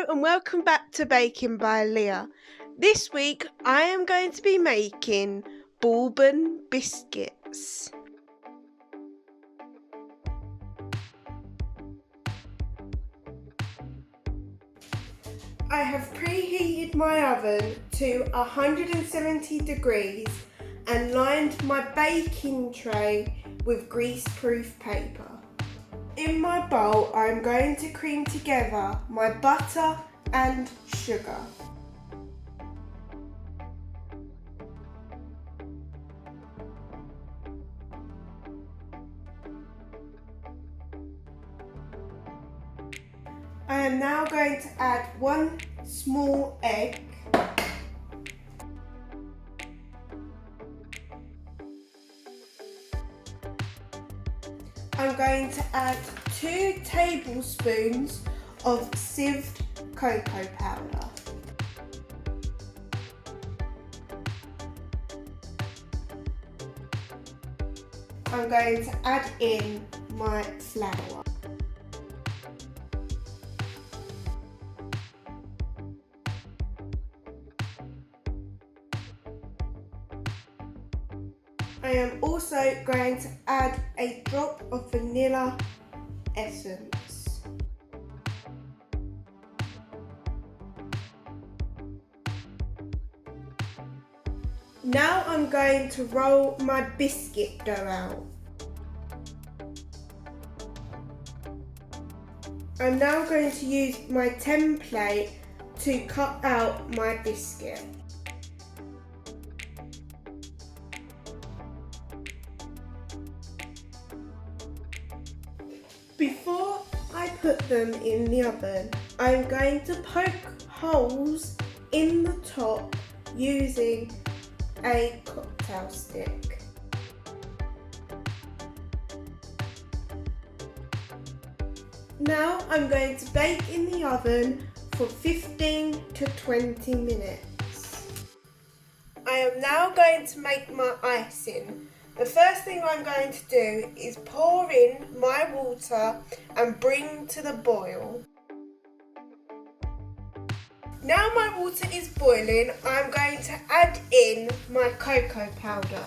And welcome back to Baking by Leah. This week I am going to be making Bourbon biscuits. I have preheated my oven to 170 degrees and lined my baking tray with grease-proof paper. In my bowl, I am going to cream together my butter and sugar. I am now going to add 1 small egg. I'm going to add 2 tablespoons of sieved cocoa powder. I'm going to add in my flour. I am also going to add a drop of vanilla essence. Now I'm going to roll my biscuit dough out. I'm now going to use my template to cut out my biscuit. Before I put them in the oven, I'm going to poke holes in the top using a cocktail stick. Now I'm going to bake in the oven for 15 to 20 minutes. I am now going to make my icing. The first thing I'm going to do is pour in my water and bring to the boil. Now my water is boiling, I'm going to add in my cocoa powder.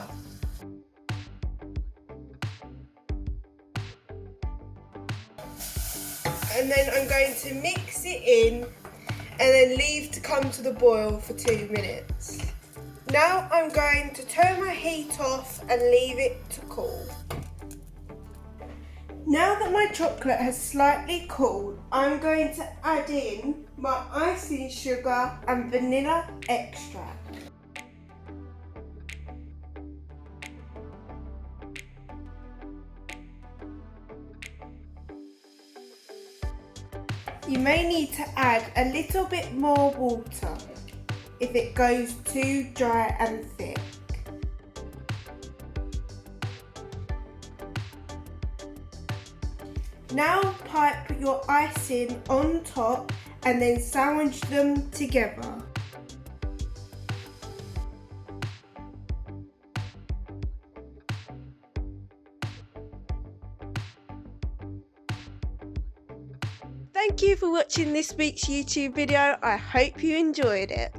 And then I'm going to mix it in and then leave to come to the boil for 2 minutes. Now I'm going to turn my heat off and leave it to cool. Now that my chocolate has slightly cooled, I'm going to add in my icing sugar and vanilla extract. You may need to add a little bit more water if it goes too dry and thick. Now pipe your icing on top and then sandwich them together. Thank you for watching this week's YouTube video. I hope you enjoyed it.